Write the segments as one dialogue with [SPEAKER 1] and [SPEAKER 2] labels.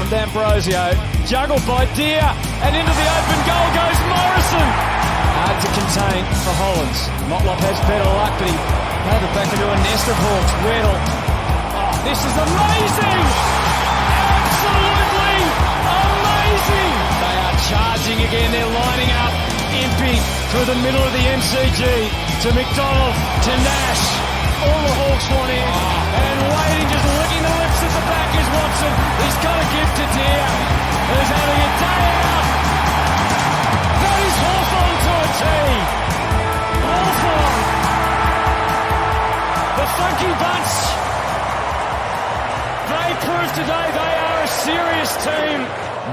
[SPEAKER 1] around D'Ambrosio. Juggled by Deere, and into the open goal goes Morrison. Hard to contain for Hollands. Motlop has better luck, but he had it back into a nest of Hawks. Weddle. Oh, this is amazing! Absolutely amazing! They are charging again. They're lining up. Impey through the middle of the MCG to McDonald, to Nash. All the Hawks want in. And waiting, just licking the lips at the back is Watson. He's got a gift to Deere. Who's having a day out. That is Hawthorn to a T. Hawthorn. The Funky Bunch. They proved today they are a serious team.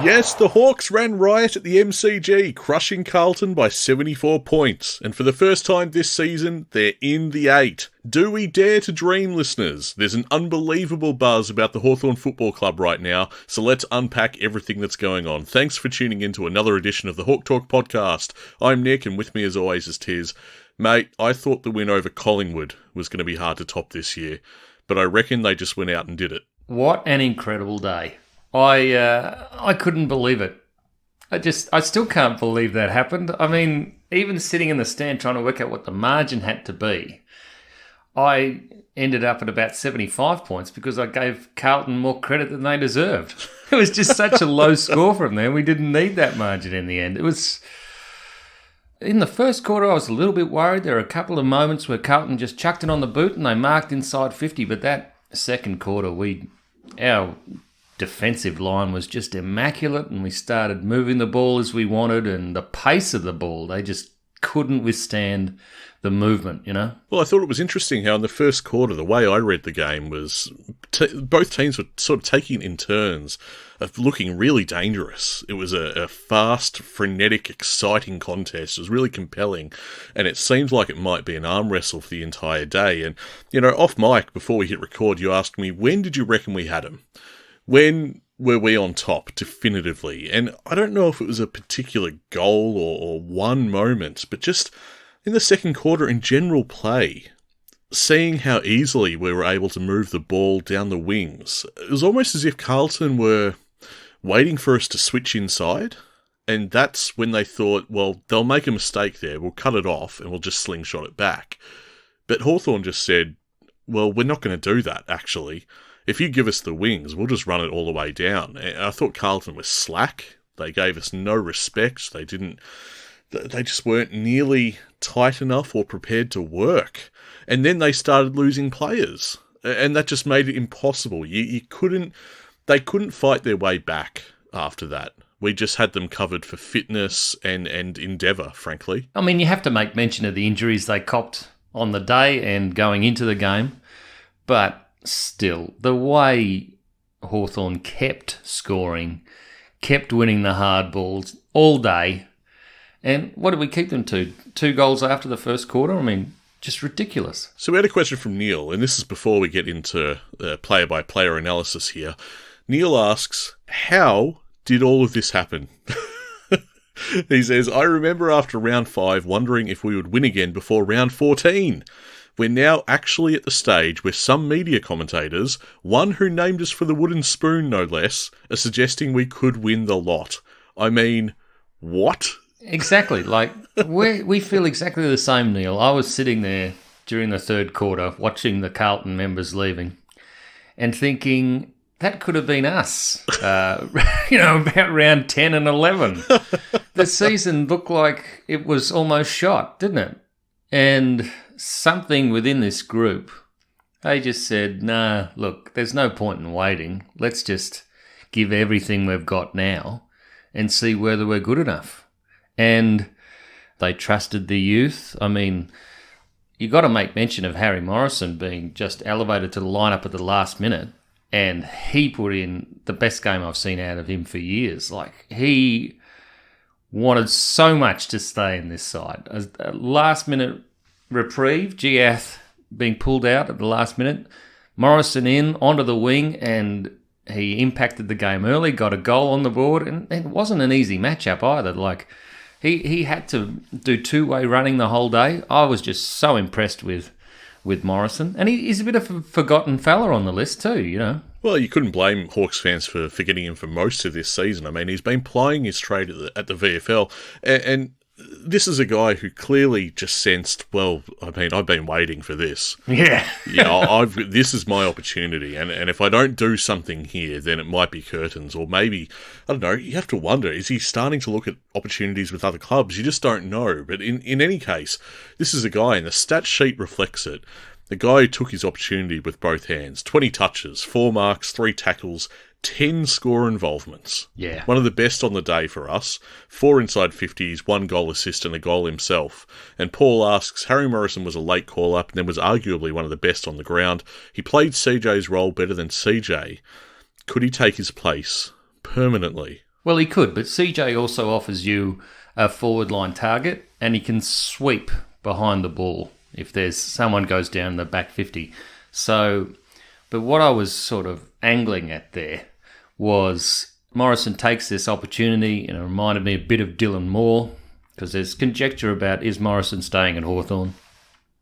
[SPEAKER 2] Yes, the Hawks ran riot at the MCG, crushing Carlton by 74 points. And for the first time this season, they're in the 8. Do we dare to dream, listeners? There's an unbelievable buzz about the Hawthorn Football Club right now, so let's unpack everything that's going on. Thanks for tuning in to another edition of the Hawk Talk podcast. I'm Nick, and with me as always is Tiz. Mate, I thought the win over Collingwood was going to be hard to top this year, but I reckon they just went out and did it.
[SPEAKER 3] What an incredible day. I couldn't believe it. I still can't believe that happened. I mean, even sitting in the stand trying to work out what the margin had to be, I ended up at about 75 points because I gave Carlton more credit than they deserved. It was just such a low score from them. We didn't need that margin in the end. It was... In the first quarter, I was a little bit worried. There were a couple of moments where Carlton just chucked it on the boot and they marked inside 50, but that second quarter, our defensive line was just immaculate and we started moving the ball as we wanted, and the pace of the ball, they just couldn't withstand the movement, you know?
[SPEAKER 2] Well, I thought it was interesting how in the first quarter, the way I read the game was both teams were sort of taking in turns of looking really dangerous. It was a fast, frenetic, exciting contest. It was really compelling, and it seemed like it might be an arm wrestle for the entire day. And, you know, off mic, before we hit record, you asked me, when did you reckon we had them? When were we on top, definitively? And I don't know if it was a particular goal or one moment, but just in the second quarter in general play, seeing how easily we were able to move the ball down the wings, it was almost as if Carlton were waiting for us to switch inside, and that's when they thought, well, they'll make a mistake there, we'll cut it off and we'll just slingshot it back. But Hawthorn just said, well, we're not going to do that, actually. If you give us the wings, we'll just run it all the way down. I thought Carlton was slack. They gave us no respect. They just weren't nearly tight enough or prepared to work. And then they started losing players. And that just made it impossible. They couldn't fight their way back after that. We just had them covered for fitness and endeavour, frankly.
[SPEAKER 3] I mean, you have to make mention of the injuries they copped on the day and going into the game. But still, the way Hawthorn kept scoring, kept winning the hard balls all day. And what did we keep them to? 2 goals after the first quarter? I mean, just ridiculous.
[SPEAKER 2] So we had a question from Neil, and this is before we get into player-by-player analysis here. Neil asks, how did all of this happen? He says, I remember after round 5 wondering if we would win again before round 14. We're now actually at the stage where some media commentators, one who named us for the wooden spoon no less, are suggesting we could win the lot. I mean, what?
[SPEAKER 3] Exactly. Like, we feel exactly the same, Neil. I was sitting there during the third quarter watching the Carlton members leaving and thinking, that could have been us, about round 10 and 11. The season looked like it was almost shot, didn't it? And something within this group, they just said, nah, look, there's no point in waiting. Let's just give everything we've got now and see whether we're good enough. And they trusted the youth. I mean, you got to make mention of Harry Morrison being just elevated to the lineup at the last minute, and he put in the best game I've seen out of him for years. Like, he wanted so much to stay in this side. A last-minute reprieve, Giath being pulled out at the last minute, Morrison in, onto the wing, and he impacted the game early, got a goal on the board, and it wasn't an easy matchup either. Like, he had to do two-way running the whole day. I was just so impressed with Morrison. And he's a bit of a forgotten fella on the list too, you know.
[SPEAKER 2] Well, you couldn't blame Hawks fans for getting him for most of this season. I mean, he's been plying his trade at the VFL, and this is a guy who clearly just sensed, well, I mean, I've been waiting for this.
[SPEAKER 3] Yeah.
[SPEAKER 2] This is my opportunity, and if I don't do something here, then it might be curtains, or maybe, I don't know, you have to wonder, is he starting to look at opportunities with other clubs? You just don't know. But in any case, this is a guy, and the stat sheet reflects it. The guy who took his opportunity with both hands. 20 touches, 4 marks, 3 tackles, 10 score involvements.
[SPEAKER 3] Yeah.
[SPEAKER 2] One of the best on the day for us. 4 inside 50s, 1 goal assist and a goal himself. And Paul asks, Harry Morrison was a late call-up and then was arguably one of the best on the ground. He played CJ's role better than CJ. Could he take his place permanently?
[SPEAKER 3] Well, he could, but CJ also offers you a forward line target and he can sweep behind the ball if there's someone goes down the back 50. So, but what I was sort of angling at there was Morrison takes this opportunity, and it reminded me a bit of Dylan Moore, because there's conjecture about is Morrison staying at Hawthorn.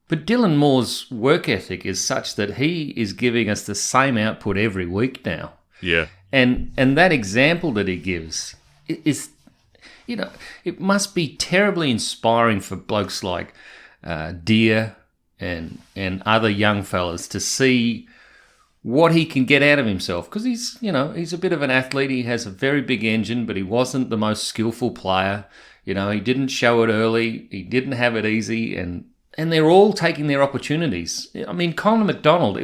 [SPEAKER 3] But Dylan Moore's work ethic is such that he is giving us the same output every week now.
[SPEAKER 2] Yeah.
[SPEAKER 3] And that example that he gives is, it must be terribly inspiring for blokes like Deer and other young fellas to see what he can get out of himself, because he's a bit of an athlete. He has a very big engine, but he wasn't the most skillful player. He didn't show it early. He didn't have it easy, and they're all taking their opportunities. I mean, Colin McDonald,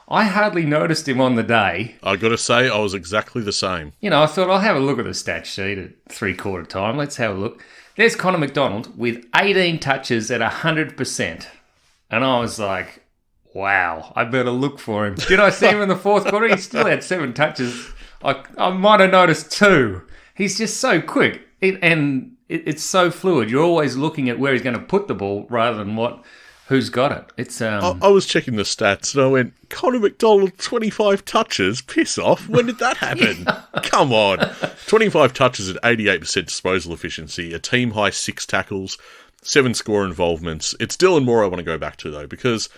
[SPEAKER 3] I hardly noticed him on the day.
[SPEAKER 2] I got to say, I was exactly the same.
[SPEAKER 3] I thought I'll have a look at the stat sheet at 3/4 time. Let's have a look. There's Connor McDonald with 18 touches at 100%. And I was like, wow, I better look for him. Did I see him in the fourth quarter? He still had 7 touches. I might have noticed 2. He's just so quick. It's so fluid. You're always looking at where he's going to put the ball rather than who's got it. It's
[SPEAKER 2] I was checking the stats and I went, Connor McDonald, 25 touches? Piss off. When did that happen?
[SPEAKER 3] Yeah.
[SPEAKER 2] Come on. 25 touches at 88% disposal efficiency, a team-high 6 tackles, 7 score involvements. It's Dylan Moore I want to go back to, though, because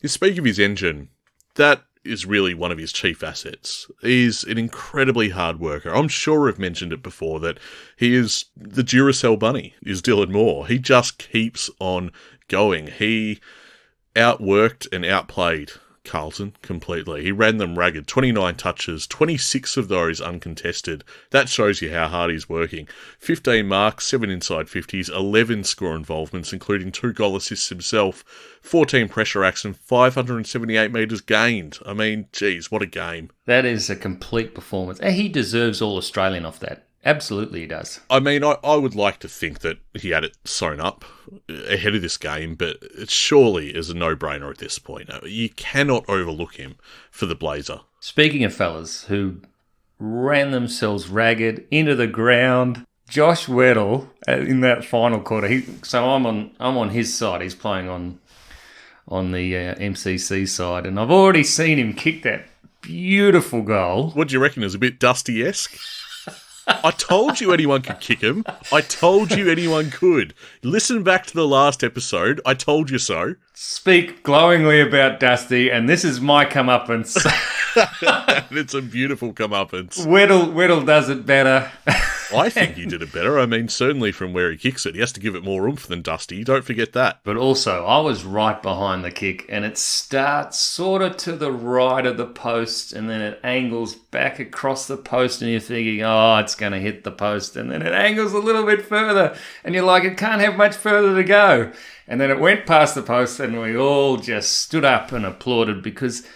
[SPEAKER 2] you speak of his engine, that is really one of his chief assets. He's an incredibly hard worker. I'm sure I've mentioned it before that he is the Duracell bunny, is Dylan Moore. He just keeps on going. He outworked and outplayed Carlton completely. He ran them ragged. 29 touches, 26 of those uncontested. That shows you how hard he's working. 15 marks, 7 inside 50s, 11 score involvements, including 2 goal assists himself, 14 pressure acts, and 578 metres gained. I mean, geez, what a game.
[SPEAKER 3] That is a complete performance. And he deserves All-Australian off that. Absolutely he does.
[SPEAKER 2] I mean, I would like to think that he had it sewn up ahead of this game, but it surely is a no-brainer at this point. You cannot overlook him for the Blazer.
[SPEAKER 3] Speaking of fellas who ran themselves ragged into the ground, Josh Weddle in that final quarter. So I'm on his side. He's playing on the MCC side, and I've already seen him kick that beautiful goal.
[SPEAKER 2] What do you reckon? Is a bit Dusty-esque? I told you anyone could kick him. I told you anyone could. Listen back to the last episode. I told you so.
[SPEAKER 3] Speak glowingly about Dusty, and this is my comeuppance.
[SPEAKER 2] It's a beautiful comeuppance.
[SPEAKER 3] Weddle does it better.
[SPEAKER 2] I think he did it better. I mean, certainly from where he kicks it. He has to give it more oomph than Dusty. Don't forget that.
[SPEAKER 3] But also, I was right behind the kick, and it starts sort of to the right of the post, and then it angles back across the post, and you're thinking, oh, it's going to hit the post, and then it angles a little bit further, and you're like, it can't have much further to go. And then it went past the post, and we all just stood up and applauded, because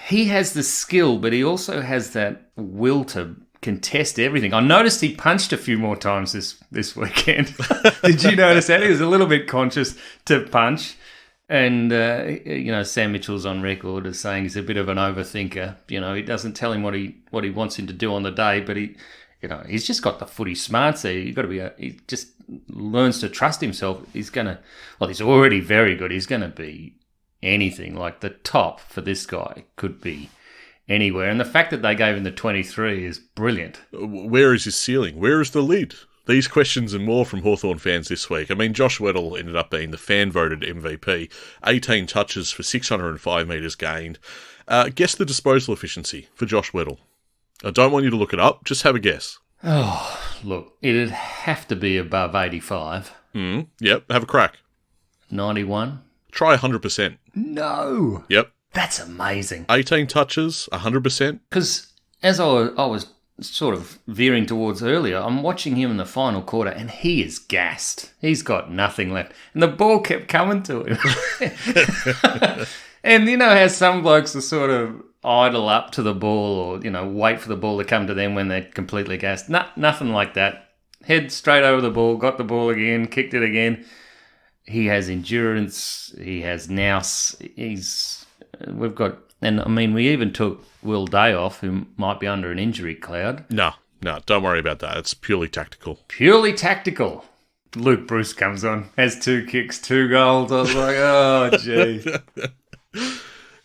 [SPEAKER 3] he has the skill, but he also has that will to contest everything. I noticed he punched a few more times this weekend. Did you notice that? He was a little bit conscious to punch. And, Sam Mitchell's on record as saying he's a bit of an overthinker. He doesn't tell him what he wants him to do on the day, but he's just got the footy smarts there. He just learns to trust himself. He's already very good. He's going to be anything. Like the top for this guy could be anywhere. And the fact that they gave him the 23 is brilliant.
[SPEAKER 2] Where is his ceiling? Where is the lid? These questions and more from Hawthorn fans this week. I mean, Josh Weddle ended up being the fan-voted MVP. 18 touches for 605 metres gained. Guess the disposal efficiency for Josh Weddle. I don't want you to look it up. Just have a guess.
[SPEAKER 3] Oh, look, it'd have to be above 85.
[SPEAKER 2] Yep, have a crack.
[SPEAKER 3] 91.
[SPEAKER 2] Try 100%.
[SPEAKER 3] No.
[SPEAKER 2] Yep.
[SPEAKER 3] That's amazing.
[SPEAKER 2] 18 touches, 100%.
[SPEAKER 3] Because as I was sort of veering towards earlier, I'm watching him in the final quarter and he is gassed. He's got nothing left. And the ball kept coming to him. And you know how some blokes are sort of idle up to the ball or, wait for the ball to come to them when they're completely gassed? Nothing like that. Head straight over the ball, got the ball again, kicked it again. He has endurance. He has nous. We even took Will Day off, who might be under an injury cloud.
[SPEAKER 2] No, don't worry about that. It's purely tactical.
[SPEAKER 3] Purely tactical. Luke Bruce comes on, has 2 kicks, 2 goals. I was like, oh, gee.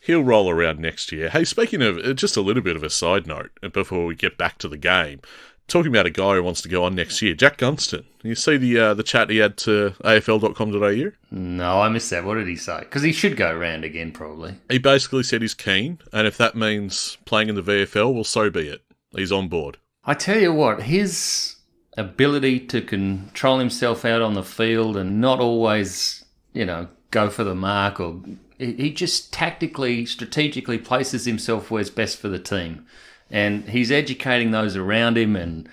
[SPEAKER 2] He'll roll around next year. Hey, speaking of, just a little bit of a side note before we get back to the game. Talking about a guy who wants to go on next year, Jack Gunston. You see the chat he had to AFL.com.au?
[SPEAKER 3] No, I missed that. What did he say? Because he should go around again, probably.
[SPEAKER 2] He basically said he's keen, and if that means playing in the VFL, well, so be it. He's on board.
[SPEAKER 3] I tell you what, his ability to control himself out on the field and not always, go for the mark, or he just tactically, strategically places himself where's best for the team. And he's educating those around him. And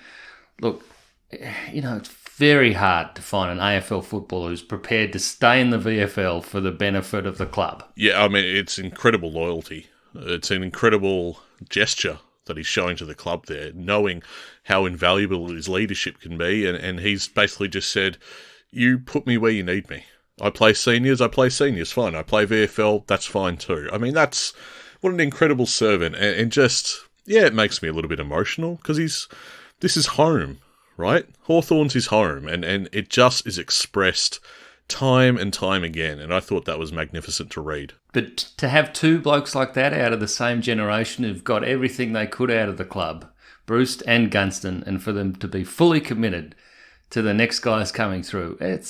[SPEAKER 3] look, it's very hard to find an AFL footballer who's prepared to stay in the VFL for the benefit of the club.
[SPEAKER 2] Yeah, it's incredible loyalty. It's an incredible gesture that he's showing to the club there, knowing how invaluable his leadership can be. And he's basically just said, you put me where you need me. I play seniors, fine. I play VFL, that's fine too. That's what an incredible servant. And just... yeah, it makes me a little bit emotional because this is home, right? Hawthorn's his home, and it just is expressed time and time again, and I thought that was magnificent to read.
[SPEAKER 3] But to have 2 blokes like that out of the same generation who've got everything they could out of the club, Bruce and Gunston, and for them to be fully committed to the next guys coming through, it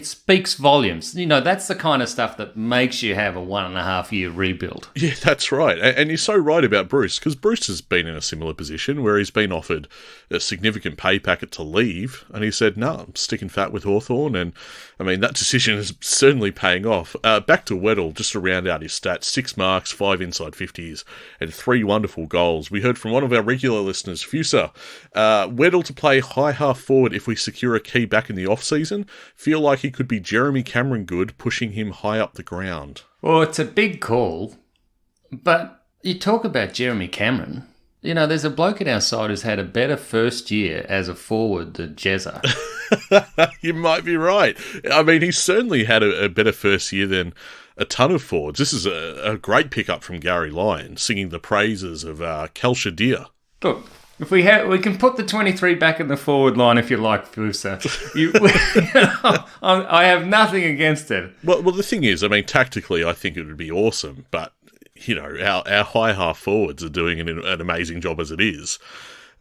[SPEAKER 3] speaks volumes. That's the kind of stuff that makes you have a 1.5-year rebuild. Yeah,
[SPEAKER 2] that's right. And you're so right about Bruce, because Bruce has been in a similar position where he's been offered a significant pay packet to leave, and he said, no, I'm sticking fat with Hawthorn. And, that decision is certainly paying off. Back to Weddle, just to round out his stats, 6 marks, 5 inside 50s, and 3 wonderful goals. We heard from one of our regular listeners, Fusa. Weddle to play high half forward if we secure a key back in the off-season. Feel like he could be Jeremy Cameron good, pushing him high up the ground.
[SPEAKER 3] Well, it's a big call, but you talk about Jeremy Cameron. There's a bloke in our side who's had a better first year as a forward than Jezza.
[SPEAKER 2] You might be right. He's certainly had a better first year than a ton of forwards. This is a great pickup from Gary Lyon, singing the praises of Kelsha Deer.
[SPEAKER 3] Look, if we can put the 23 back in the forward line if you like, Fusa. I have nothing against it.
[SPEAKER 2] Well, the thing is, tactically, I think it would be awesome, but our high half forwards are doing an amazing job as it is.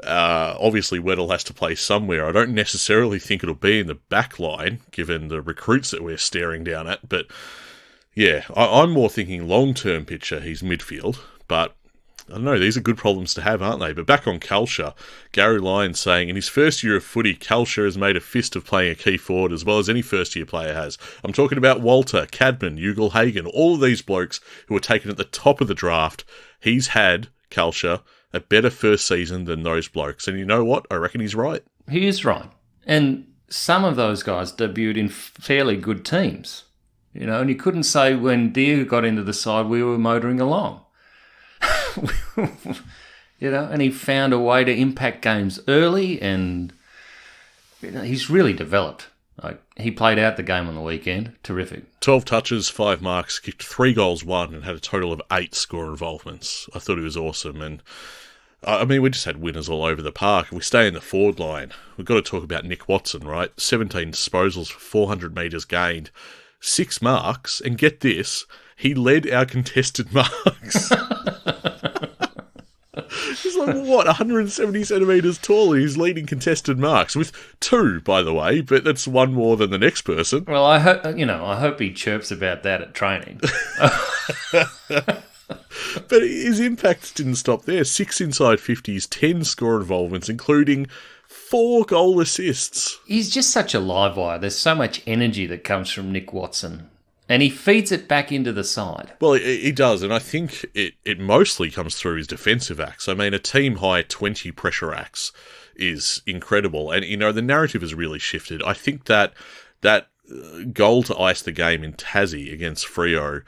[SPEAKER 2] Obviously, Weddle has to play somewhere. I don't necessarily think it'll be in the back line, given the recruits that we're staring down at. But yeah, I'm more thinking long-term picture. He's midfield, but I don't know, these are good problems to have, aren't they? But back on Kelsha, Gary Lyon saying, in his first year of footy, Kelsha has made a fist of playing a key forward as well as any first-year player has. I'm talking about Walter, Cadman, Ugle-Hagan, all of these blokes who were taken at the top of the draft. He's had, Kelsha, a better first season than those blokes. And you know what? I reckon he's right.
[SPEAKER 3] He is right. And some of those guys debuted in fairly good teams. And you couldn't say when Deer got into the side, we were motoring along. And he found a way to impact games early, and he's really developed. He played out the game on the weekend. Terrific.
[SPEAKER 2] 12 touches, 5 marks, kicked 3 goals, 1, and had a total of 8 score involvements. I thought he was awesome, and we just had winners all over the park. If we stay in the forward line, we've got to talk about Nick Watson, right? 17 disposals for 400 metres gained, 6 marks, and get this, he led our contested marks. He's 170 centimetres tall, and he's leading contested marks with 2, by the way, but that's 1 more than the next person.
[SPEAKER 3] Well, I hope he chirps about that at training.
[SPEAKER 2] But his impact didn't stop there. 6 inside 50s, 10 score involvements, including 4 goal assists.
[SPEAKER 3] He's just such a live wire. There's so much energy that comes from Nick Watson. And he feeds it back into the side.
[SPEAKER 2] Well, he does, and I think it mostly comes through his defensive acts. I mean, a team-high 20 pressure acts is incredible. And, the narrative has really shifted. I think that goal to ice the game in Tassie against Freo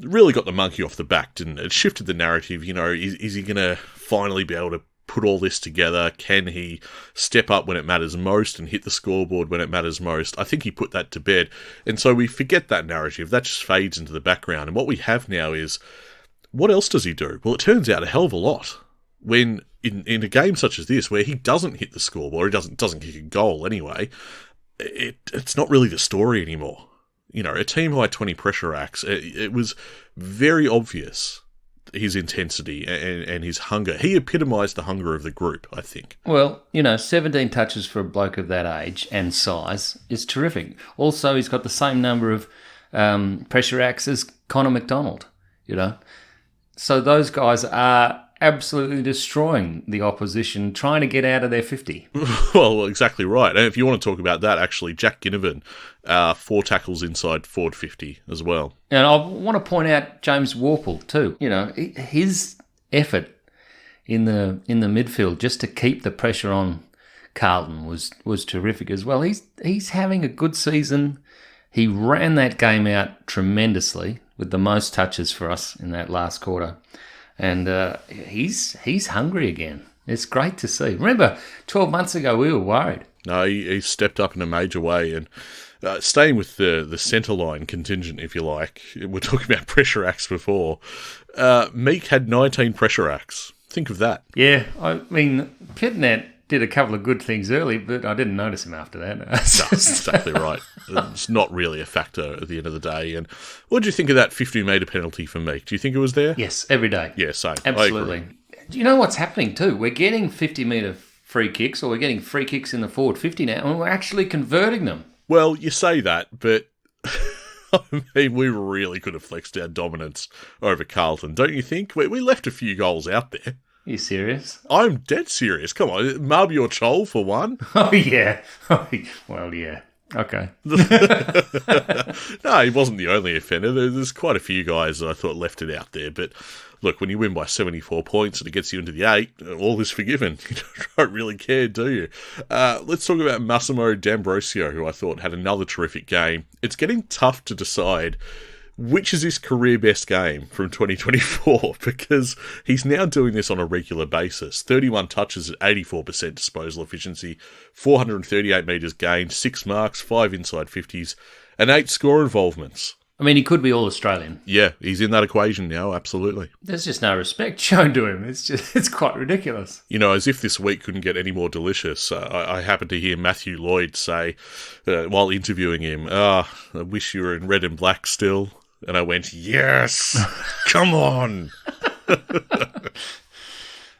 [SPEAKER 2] really got the monkey off the back, didn't it? It shifted the narrative. Is he going to finally be able to put all this together? Can he step up when it matters most and hit the scoreboard when it matters most? I think he put that to bed. And so we forget that narrative. That just fades into the background. And what we have now is, what else does he do? Well, it turns out a hell of a lot. When in a game such as this, where he doesn't hit the scoreboard, he doesn't kick a goal anyway, it's not really the story anymore. A team-high 20 pressure acts, it was very obvious, his intensity and his hunger. He epitomised the hunger of the group, I think.
[SPEAKER 3] Well, 17 touches for a bloke of that age and size is terrific. Also, he's got the same number of pressure acts as Connor McDonald, So those guys are absolutely destroying the opposition, trying to get out of their 50.
[SPEAKER 2] Well, exactly right. And if you want to talk about that, actually, Jack Ginnivan, 4 tackles inside forward 50 as well.
[SPEAKER 3] And I want to point out James Warple too. His effort in the midfield just to keep the pressure on Carlton was terrific as well. He's having a good season. He ran that game out tremendously with the most touches for us in that last quarter. And he's hungry again. It's great to see. Remember, 12 months ago, we were worried.
[SPEAKER 2] No, he stepped up in a major way. And staying with the centre line contingent, if you like, we're talking about pressure acts before. Meek had 19 pressure acts. Think of that.
[SPEAKER 3] Yeah, I mean, Pitnet did a couple of good things early, but I didn't notice him after that.
[SPEAKER 2] No, exactly right. It's not really a factor at the end of the day. And what did you think of that 50-metre penalty for Meek? Do you think it was there?
[SPEAKER 3] Yes, every day.
[SPEAKER 2] Yeah, same.
[SPEAKER 3] Absolutely. Do you know what's happening too? We're getting 50-metre free kicks, or we're getting free kicks in the forward 50 now, and we're actually converting them.
[SPEAKER 2] Well, you say that, but I mean, we really could have flexed our dominance over Carlton, don't you think? We left a few goals out there.
[SPEAKER 3] Are you serious?
[SPEAKER 2] I'm dead serious. Come on, Marbior Chol for one.
[SPEAKER 3] Oh, yeah. Well, yeah. Okay.
[SPEAKER 2] No, he wasn't the only offender. There's quite a few guys that I thought left it out there. But look, when you win by 74 points and it gets you into the 8, all is forgiven. You don't really care, do you? Let's talk about Massimo D'Ambrosio, who I thought had another terrific game. It's getting tough to decide which is his career best game from 2024, because he's now doing this on a regular basis. 31 touches at 84% disposal efficiency, 438 metres gained, 6 marks, 5 inside 50s, and 8 score involvements.
[SPEAKER 3] I mean, he could be All-Australian.
[SPEAKER 2] Yeah, he's in that equation now, absolutely.
[SPEAKER 3] There's just no respect shown to him. It's quite ridiculous.
[SPEAKER 2] As if this week couldn't get any more delicious, I happened to hear Matthew Lloyd say, while interviewing him, I wish you were in red and black still. And I went, yes, come on.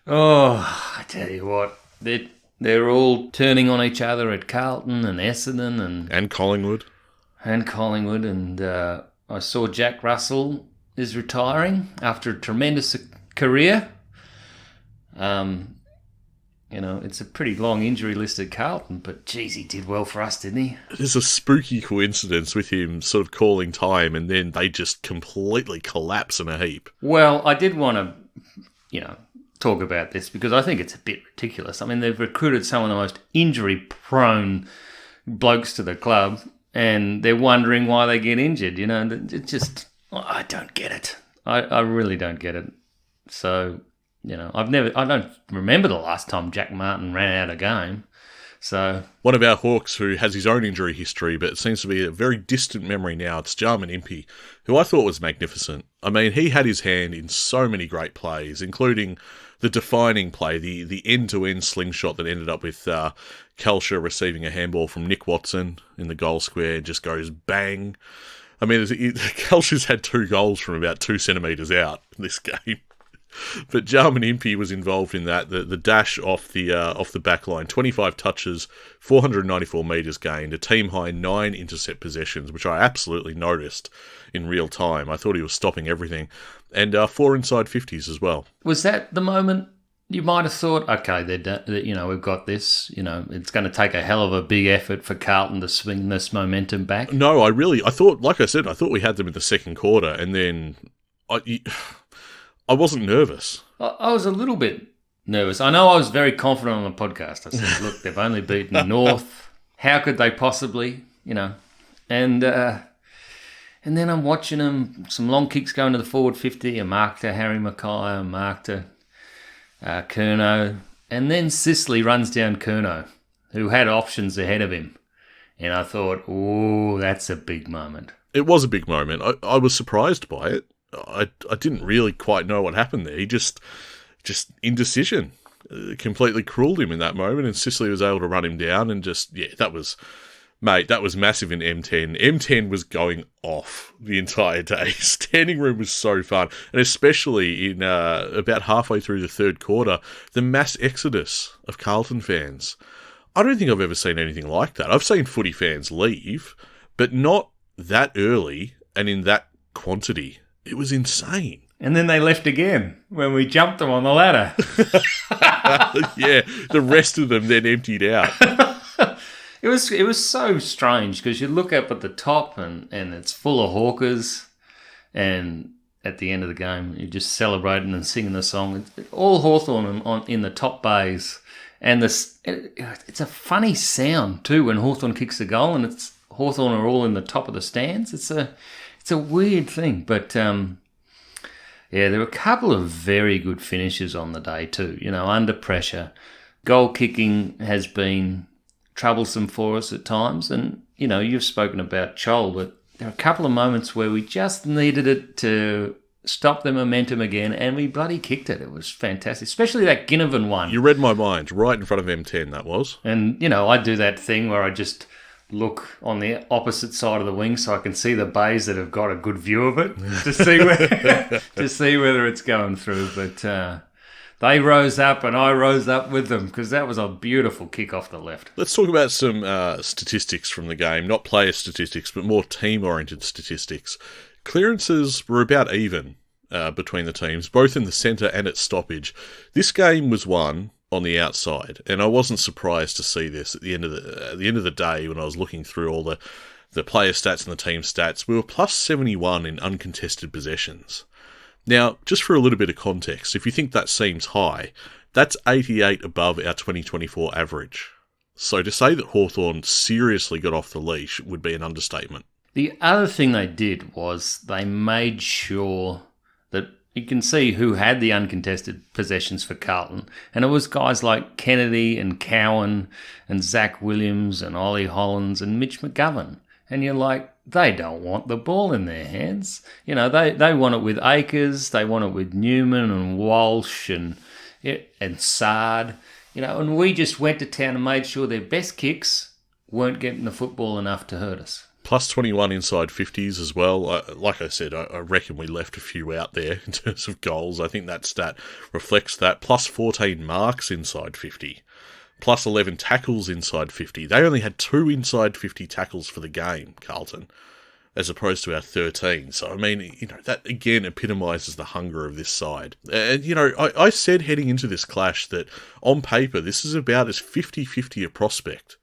[SPEAKER 3] Oh, I tell you what, they're all turning on each other at Carlton and Essendon
[SPEAKER 2] and Collingwood.
[SPEAKER 3] And Collingwood. And I saw Jack Russell is retiring after a tremendous career. It's a pretty long injury list at Carlton, but geez, he did well for us, didn't he?
[SPEAKER 2] There's a spooky coincidence with him sort of calling time, and then they just completely collapse in a heap.
[SPEAKER 3] Well, I did want to, talk about this because I think it's a bit ridiculous. I mean, they've recruited some of the most injury-prone blokes to the club, and they're wondering why they get injured. It just, I don't get it. I really don't get it. So, I don't remember the last time Jack Martin ran out a game. So
[SPEAKER 2] one of our Hawks who has his own injury history, but it seems to be a very distant memory now, it's Jarman Impey, who I thought was magnificent. I mean, he had his hand in so many great plays, including the defining play, the end-to-end slingshot that ended up with Kelsher receiving a handball from Nick Watson in the goal square, just goes bang. I mean, Kelsher's had 2 goals from about 2 centimetres out in this game. But Jarman Impey was involved in that. The dash off the back line, 25 touches, 494 metres gained, a team high 9 intercept possessions, which I absolutely noticed in real time. I thought he was stopping everything, and 4 inside 50s as well.
[SPEAKER 3] Was that the moment you might have thought, okay, we've got this. It's going to take a hell of a big effort for Carlton to swing this momentum back?
[SPEAKER 2] No, I thought, like I said, I thought we had them in the second quarter, and then I wasn't nervous.
[SPEAKER 3] I was a little bit nervous. I know I was very confident on the podcast. I said, look, they've only beaten North. How could they possibly, And then I'm watching them, some long kicks going to the forward 50, a mark to Harry Mackay, a mark to Curnow. And then Sicily runs down Curnow, who had options ahead of him. And I thought, oh, that's a big moment.
[SPEAKER 2] It was a big moment. I was surprised by it. I didn't really quite know what happened there. He just indecision completely cruelled him in that moment, and Sicily was able to run him down, and that was massive in M10. M10 was going off the entire day. Standing room was so fun, and especially in about halfway through the third quarter, the mass exodus of Carlton fans. I don't think I've ever seen anything like that. I've seen footy fans leave, but not that early and in that quantity. It was insane.
[SPEAKER 3] And then they left again when we jumped them on the ladder.
[SPEAKER 2] Yeah, the rest of them then emptied out.
[SPEAKER 3] It was so strange because you look up at the top and it's full of hawkers, and at the end of the game you're just celebrating and singing the song. It's all Hawthorn in the top bays, and it's a funny sound too when Hawthorn kicks a goal, and it's Hawthorn are all in the top of the stands. It's a weird thing, but there were a couple of very good finishes on the day too. Under pressure, goal kicking has been troublesome for us at times, and you've spoken about Chol, but there are a couple of moments where we just needed it to stop the momentum again, and we bloody kicked it. It was fantastic, especially that Ginnivan one.
[SPEAKER 2] You read my mind, right in front of M10 that was.
[SPEAKER 3] And I do that thing where I just look on the opposite side of the wing so I can see the bays that have got a good view of it to see whether it's going through. But they rose up and I rose up with them because that was a beautiful kick off the left.
[SPEAKER 2] Let's talk about some statistics from the game, not player statistics, but more team-oriented statistics. Clearances were about even between the teams, both in the centre and at stoppage. This game was won on the outside, and I wasn't surprised to see this at the end of the day when I was looking through all the player stats and the team stats. We were plus 71 in uncontested possessions. Now, just for a little bit of context, if you think that seems high, that's 88 above our 2024 average. So to say that Hawthorn seriously got off the leash would be an understatement.
[SPEAKER 3] The other thing they did was they made sure that you can see who had the uncontested possessions for Carlton. And it was guys like Kennedy and Cowan and Zach Williams and Ollie Hollands and Mitch McGovern. And you're like, they don't want the ball in their hands. They want it with Akers, they want it with Newman and Walsh and Sard. And we just went to town and made sure their best kicks weren't getting the football enough to hurt us.
[SPEAKER 2] Plus 21 inside 50s as well. Like I said, I reckon we left a few out there in terms of goals. I think that stat reflects that. Plus 14 marks inside 50. Plus 11 tackles inside 50. They only had 2 inside 50 tackles for the game, Carlton, as opposed to our 13. So, that again epitomises the hunger of this side. And, I said heading into this clash that on paper, this is about as 50-50 a prospect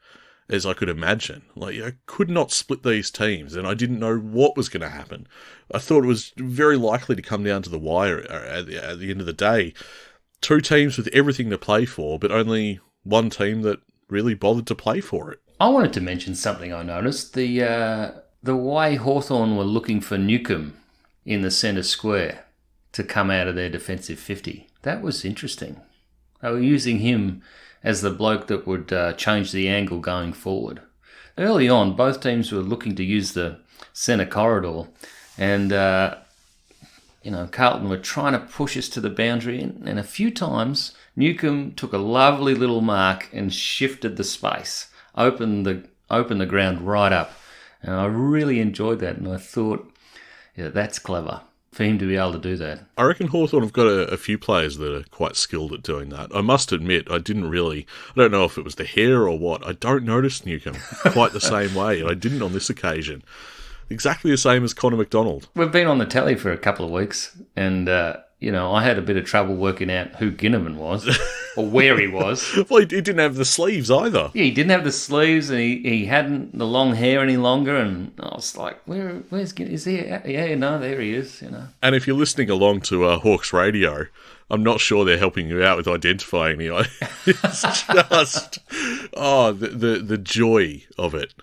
[SPEAKER 2] as I could imagine. I could not split these teams, and I didn't know what was going to happen. I thought it was very likely to come down to the wire at the end of the day. 2 teams with everything to play for, but only one team that really bothered to play for it.
[SPEAKER 3] I wanted to mention something I noticed. The way Hawthorn were looking for Newcomb in the centre square to come out of their defensive 50. That was interesting. They were using him as the bloke that would change the angle going forward. Early on, both teams were looking to use the centre corridor, and Carlton were trying to push us to the boundary, and a few times Newcomb took a lovely little mark and shifted the space, opened the ground right up, and I really enjoyed that, and I thought, that's clever. for him to be able to do that.
[SPEAKER 2] I reckon Hawthorn have got a few players that are quite skilled at doing that. I must admit, I don't know if it was the hair or what, I don't notice Newcomb quite the same way, and I didn't on this occasion. Exactly the same as Connor McDonald.
[SPEAKER 3] We've been on the telly for a couple of weeks, and, I had a bit of trouble working out who Ginnivan was, or where he was.
[SPEAKER 2] Well, he didn't have the sleeves either.
[SPEAKER 3] Yeah, he didn't have the sleeves, and he hadn't the long hair any longer, and I was like, where's Ginnivan? Is he? Yeah, no, there he is,
[SPEAKER 2] And if you're listening along to Hawks Radio, I'm not sure they're helping you out with identifying me. It's just, the joy of it.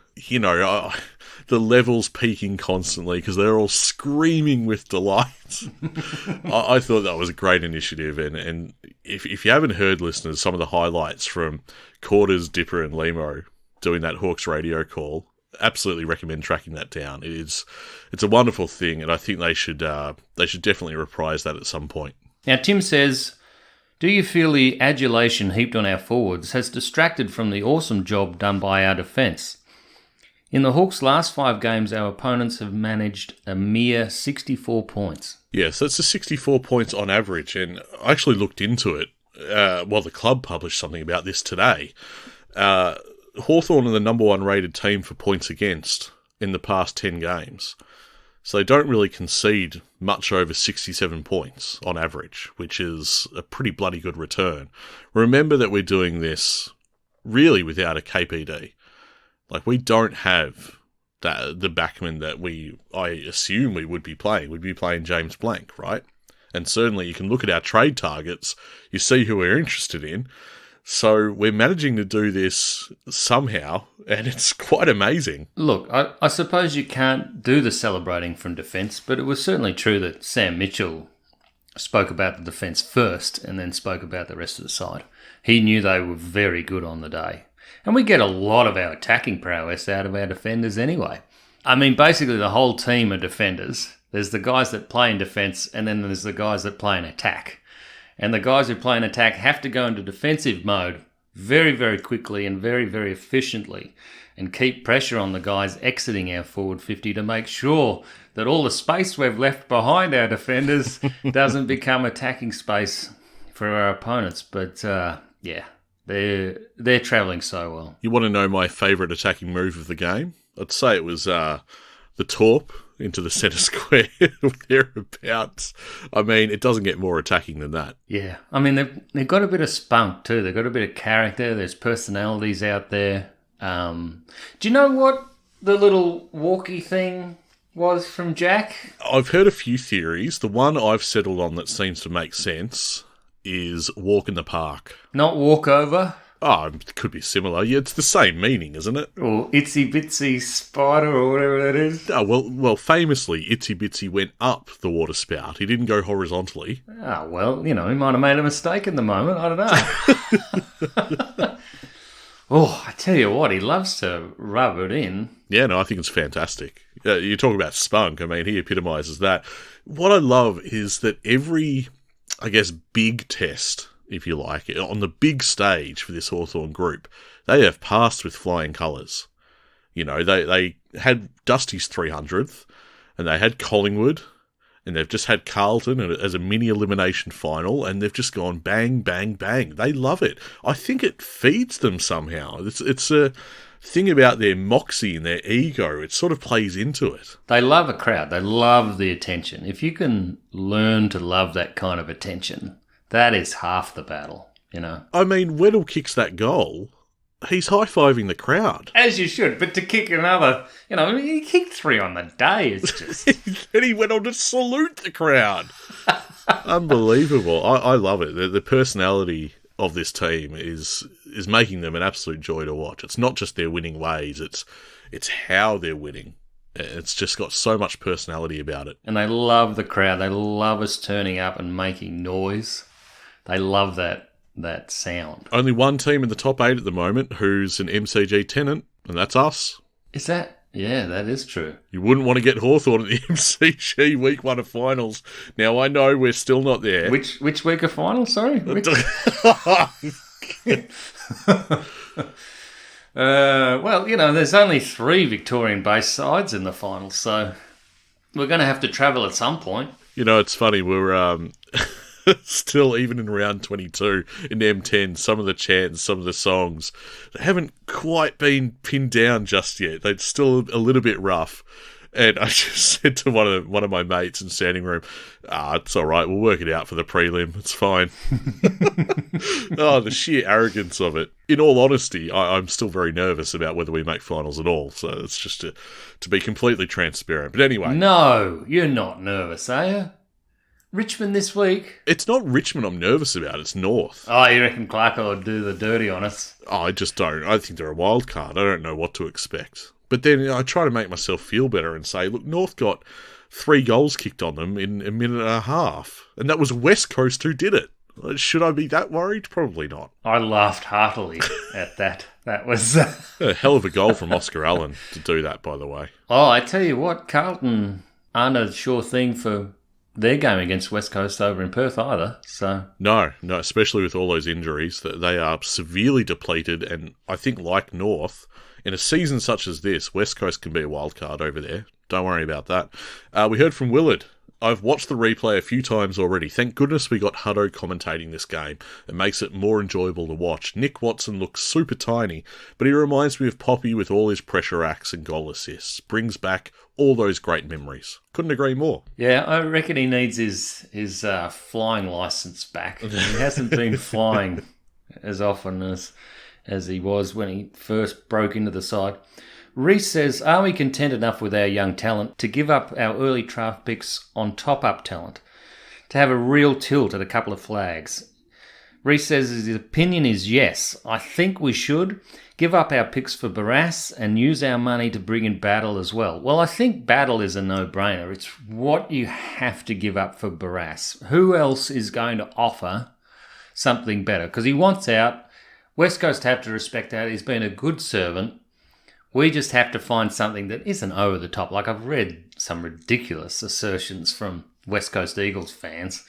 [SPEAKER 2] The levels peaking constantly because they're all screaming with delight. I thought that was a great initiative. And if you haven't heard, listeners, some of the highlights from Quarters, Dipper and Limo doing that Hawks radio call, absolutely recommend tracking that down. It's a wonderful thing, and I think they should definitely reprise that at some point.
[SPEAKER 3] Now, Tim says, do you feel the adulation heaped on our forwards has distracted from the awesome job done by our defence? In the Hawks' last 5 games, our opponents have managed a mere 64 points.
[SPEAKER 2] Yes, that's 64 points on average, and I actually looked into it. The club published something about this today. Hawthorn are the number 1 rated team for points against in the past 10 games. So they don't really concede much over 67 points on average, which is a pretty bloody good return. Remember that we're doing this really without a KPD. Like, we don't have the backman that I assume we would be playing. We'd be playing James Blank, right? And certainly you can look at our trade targets, you see who we're interested in. So we're managing to do this somehow, and it's quite amazing.
[SPEAKER 3] Look, I suppose you can't do the celebrating from defence, but it was certainly true that Sam Mitchell spoke about the defence first and then spoke about the rest of the side. He knew they were very good on the day. And we get a lot of our attacking prowess out of our defenders anyway. I mean, basically the whole team are defenders. There's the guys that play in defence, and then there's the guys that play in attack. And the guys who play in attack have to go into defensive mode very, very quickly and very, very efficiently and keep pressure on the guys exiting our forward 50 to make sure that all the space we've left behind our defenders doesn't become attacking space for our opponents. But, They're travelling so well.
[SPEAKER 2] You want to know my favourite attacking move of the game? I'd say it was the torp into the centre square or thereabouts. I mean, it doesn't get more attacking than that.
[SPEAKER 3] Yeah. I mean, they've got a bit of spunk too. They've got a bit of character. There's personalities out there. Do you know what the little walkie thing was from Jack?
[SPEAKER 2] I've heard a few theories. The one I've settled on that seems to make sense is walk in the park.
[SPEAKER 3] Not walk over?
[SPEAKER 2] Oh, it could be similar. Yeah, it's the same meaning, isn't it?
[SPEAKER 3] Or itsy bitsy spider or whatever that is.
[SPEAKER 2] Oh, well, famously, Itsy Bitsy went up the water spout. He didn't go horizontally.
[SPEAKER 3] Ah, well, he might have made a mistake in the moment. I don't know. Oh, I tell you what, he loves to rub it in.
[SPEAKER 2] Yeah, no, I think it's fantastic. You talk about spunk. I mean, he epitomises that. What I love is that every, I guess, big test, if you like, on the big stage for this Hawthorn group, they have passed with flying colours. They had Dusty's 300th, and they had Collingwood, and they've just had Carlton as a mini elimination final, and they've just gone bang, bang, bang. They love it. I think it feeds them somehow. It's a thing about their moxie and their ego. It sort of plays into it.
[SPEAKER 3] They love a crowd. They love the attention. If you can learn to love that kind of attention, that is half the battle,
[SPEAKER 2] I mean, Weddle kicks that goal, he's high-fiving the crowd.
[SPEAKER 3] As you should, but to kick another, he kicked 3 on the day. It's just...
[SPEAKER 2] Then he went on to salute the crowd. Unbelievable. I love it. The personality of this team is making them an absolute joy to watch. It's not just their winning ways, it's how they're winning. It's just got so much personality about it.
[SPEAKER 3] And they love the crowd. They love us turning up and making noise. They love that sound.
[SPEAKER 2] Only one team in the top 8 at the moment who's an MCG tenant, and that's us.
[SPEAKER 3] Is that? Yeah, that is true.
[SPEAKER 2] You wouldn't want to get Hawthorn at the MCG week 1 of finals. Now, I know we're still not there.
[SPEAKER 3] Which week of finals, sorry? There's only 3 Victorian-based sides in the finals, so we're going to have to travel at some point.
[SPEAKER 2] It's funny. We're still, even in round 22 in M10, some of the chants, some of the songs, they haven't quite been pinned down just yet. They're still a little bit rough. And I just said to one of my mates in standing room, it's all right, we'll work it out for the prelim. It's fine. Oh, the sheer arrogance of it. In all honesty, I'm still very nervous about whether we make finals at all. So it's just to be completely transparent. But anyway.
[SPEAKER 3] No, you're not nervous, are you? Richmond this week?
[SPEAKER 2] It's not Richmond I'm nervous about, it's North.
[SPEAKER 3] Oh, you reckon Clarko will do the dirty on us?
[SPEAKER 2] Oh, I just don't. I think they're a wild card. I don't know what to expect. But then I try to make myself feel better and say, look, North got 3 goals kicked on them in a minute and a half. And that was West Coast who did it. Should I be that worried? Probably not.
[SPEAKER 3] I laughed heartily at that. That was...
[SPEAKER 2] A hell of a goal from Oscar Allen to do that, by the way.
[SPEAKER 3] Oh, I tell you what, Carlton aren't a sure thing for their game against West Coast over in Perth either. So
[SPEAKER 2] No, especially with all those injuries. They are severely depleted, and I think like North... In a season such as this, West Coast can be a wild card over there. Don't worry about that. We heard from Willard. I've watched the replay a few times already. Thank goodness we got Hutto commentating this game. It makes it more enjoyable to watch. Nick Watson looks super tiny, but he reminds me of Poppy with all his pressure acts and goal assists. Brings back all those great memories. Couldn't agree more.
[SPEAKER 3] Yeah, I reckon he needs his flying licence back. He hasn't been flying as often as he was when he first broke into the side. Reese says, are we content enough with our young talent to give up our early draft picks on top-up talent, to have a real tilt at a couple of flags? Reese says his opinion is yes. I think we should give up our picks for Barrass and use our money to bring in Battle as well. Well, I think Battle is a no-brainer. It's what you have to give up for Barrass. Who else is going to offer something better? Because he wants out. West Coast have to respect that. He's been a good servant. We just have to find something that isn't over the top. Like, I've read some ridiculous assertions from West Coast Eagles fans.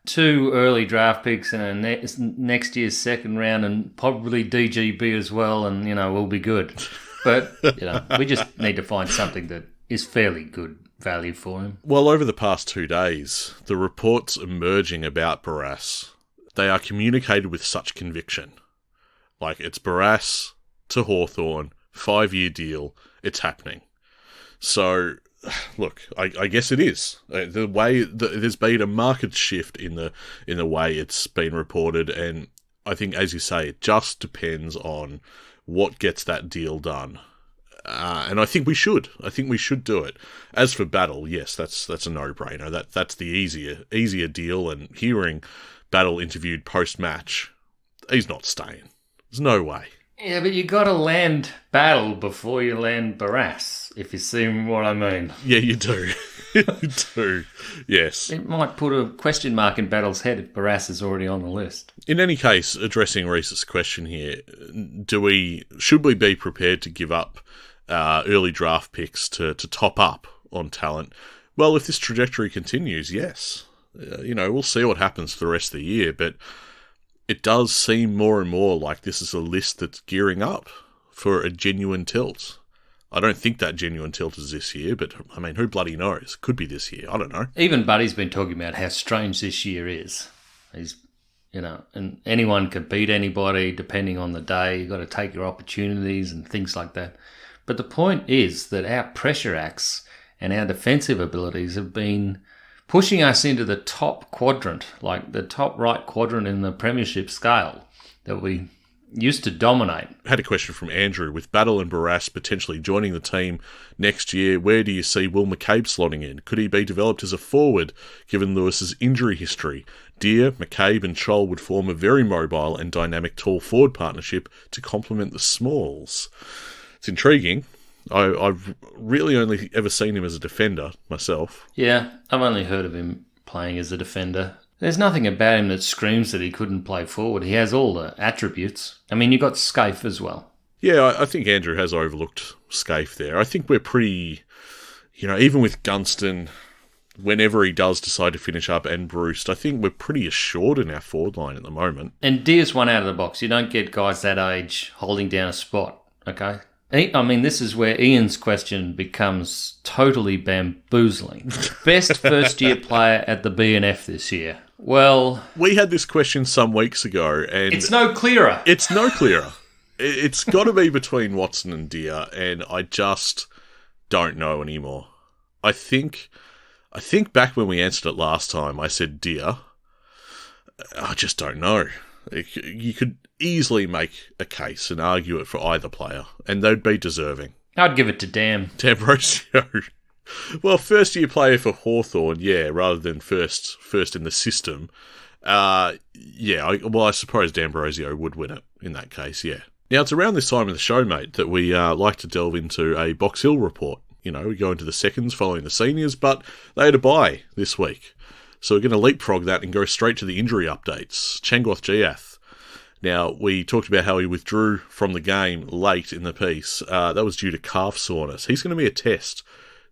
[SPEAKER 3] 2 early draft picks and a next year's second round and probably DGB as well, and, we'll be good. But, we just need to find something that is fairly good value for him.
[SPEAKER 2] Well, over the past 2 days, the reports emerging about Barrass, they are communicated with such conviction. Like, it's Barrass to Hawthorn, 5-year deal, it's happening. So, look, I guess it is. The way there's been a marked shift in the way it's been reported, and I think, as you say, it just depends on what gets that deal done. And I think we should. I think we should do it. As for Battle, yes, that's a no-brainer. That's the easier deal, and hearing Battle interviewed post-match, he's not staying. There's no way.
[SPEAKER 3] Yeah, but you got to land Battle before you land Barrass, if you see what I mean.
[SPEAKER 2] Yeah, you do. You do. Yes.
[SPEAKER 3] It might put a question mark in Battle's head if Barrass is already on the list.
[SPEAKER 2] In any case, addressing Reese's question here, should we be prepared to give up early draft picks to top up on talent? Well, if this trajectory continues, yes. We'll see what happens for the rest of the year, but it does seem more and more like this is a list that's gearing up for a genuine tilt. I don't think that genuine tilt is this year, but, who bloody knows? Could be this year. I don't know.
[SPEAKER 3] Even Buddy's been talking about how strange this year is. He's, and anyone can beat anybody depending on the day. You've got to take your opportunities and things like that. But the point is that our pressure acts and our defensive abilities have been pushing us into the top quadrant, like the top right quadrant in the premiership scale that we used to dominate.
[SPEAKER 2] I had a question from Andrew. With Battle and Barrass potentially joining the team next year, where do you see Will McCabe slotting in? Could he be developed as a forward, given Lewis's injury history? Deere, McCabe and Scholl would form a very mobile and dynamic tall forward partnership to complement the Smalls. It's intriguing. I've really only ever seen him as a defender myself.
[SPEAKER 3] Yeah, I've only heard of him playing as a defender. There's nothing about him that screams that he couldn't play forward. He has all the attributes. You got Scaife as well.
[SPEAKER 2] Yeah, I think Andrew has overlooked Scaife there. I think we're pretty, even with Gunston, whenever he does decide to finish up, and Bruce, I think we're pretty assured in our forward line at the moment.
[SPEAKER 3] And Deer's one out of the box. You don't get guys that age holding down a spot, okay? I mean, this is where Ian's question becomes totally bamboozling. Best first-year player at the BNF this year. Well,
[SPEAKER 2] we had this question some weeks ago, and
[SPEAKER 3] it's no clearer.
[SPEAKER 2] It's got to be between Watson and Deer, and I just don't know anymore. I think back when we answered it last time, I said Deer. I just don't know. You could easily make a case and argue it for either player, and they'd be deserving.
[SPEAKER 3] I'd give it to
[SPEAKER 2] D'Ambrosio. Well, first-year player for Hawthorn, yeah, rather than first in the system. I suppose D'Ambrosio would win it in that case, yeah. Now, it's around this time in the show, mate, that we like to delve into a Box Hill report. You know, we go into the seconds following the seniors, but they had a bye this week. So we're going to leapfrog that and go straight to the injury updates. Changwath Giath. Now, we talked about how he withdrew from the game late in the piece. That was due to calf soreness. He's going to be a test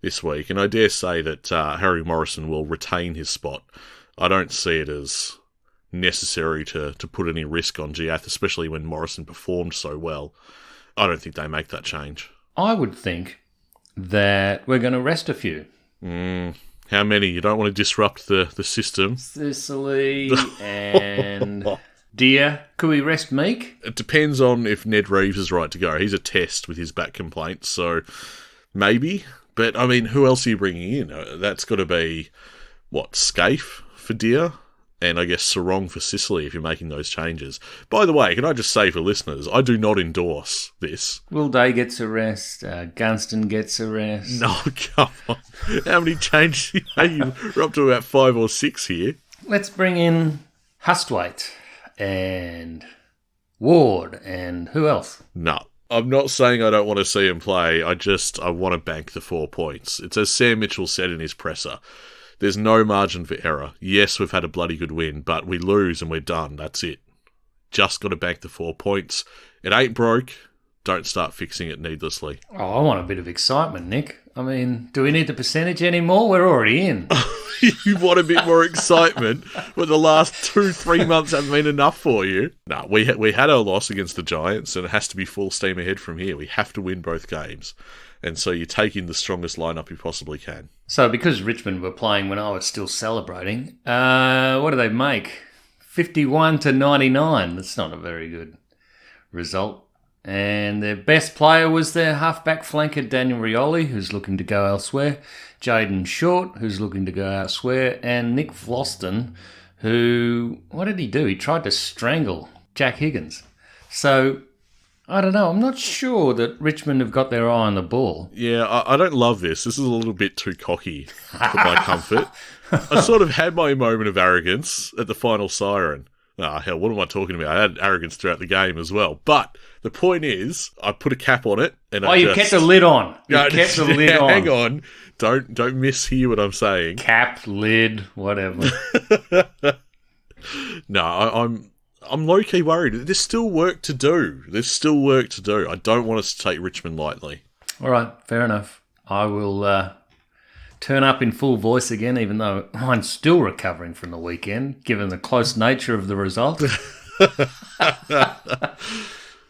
[SPEAKER 2] this week, and I dare say that Harry Morrison will retain his spot. I don't see it as necessary to put any risk on Giath, especially when Morrison performed so well. I don't think they make that change.
[SPEAKER 3] I would think that we're going to rest a few.
[SPEAKER 2] How many? You don't want to disrupt the system.
[SPEAKER 3] Sicily and Deer. Could we rest Meek?
[SPEAKER 2] It depends on if Ned Reeves is right to go. He's a test with his back complaints, so maybe. But, I mean, who else are you bringing in? That's got to be, Scaife for Deer? And I guess Sarong for Sicily if you're making those changes. By the way, can I just say for listeners, I do not endorse this.
[SPEAKER 3] Will Day gets a rest. Gunston gets a rest.
[SPEAKER 2] No, come on. How many changes are you making? We're up to about 5 or 6 here.
[SPEAKER 3] Let's bring in Hustwaite and Ward and who else?
[SPEAKER 2] No. I'm not saying I don't want to see him play. I want to bank the 4 points. It's as Sam Mitchell said in his presser. There's no margin for error. Yes, we've had a bloody good win, but we lose and we're done. That's it. Just got to bank the 4 points. It ain't broke. Don't start fixing it needlessly.
[SPEAKER 3] Oh, I want a bit of excitement, Nick. I mean, do we need the percentage anymore? We're already in.
[SPEAKER 2] You want a bit more excitement, but the last 2-3 months haven't been enough for you. No, we had our loss against the Giants, and it has to be full steam ahead from here. We have to win both games. And so you take in the strongest lineup you possibly can.
[SPEAKER 3] So because Richmond were playing when I was still celebrating, what do they make? 51-99. That's not a very good result. And their best player was their halfback flanker, Daniel Rioli, who's looking to go elsewhere. Jaden Short, who's looking to go elsewhere. And Nick Vlosten, who, what did he do? He tried to strangle Jack Higgins. So, I don't know. I'm not sure that Richmond have got their eye on the ball.
[SPEAKER 2] Yeah, I don't love this. This is a little bit too cocky for my comfort. I sort of had my moment of arrogance at the final siren. Hell, what am I talking about? I had arrogance throughout the game as well. But the point is, I put a cap on it. And
[SPEAKER 3] you kept the lid on. Kept the lid on.
[SPEAKER 2] Hang on. Don't mishear what I'm saying.
[SPEAKER 3] Cap, lid, whatever.
[SPEAKER 2] No, I'm low-key worried. There's still work to do. I don't want us to take Richmond lightly.
[SPEAKER 3] All right, fair enough. I will turn up in full voice again, even though I'm still recovering from the weekend, given the close nature of the result.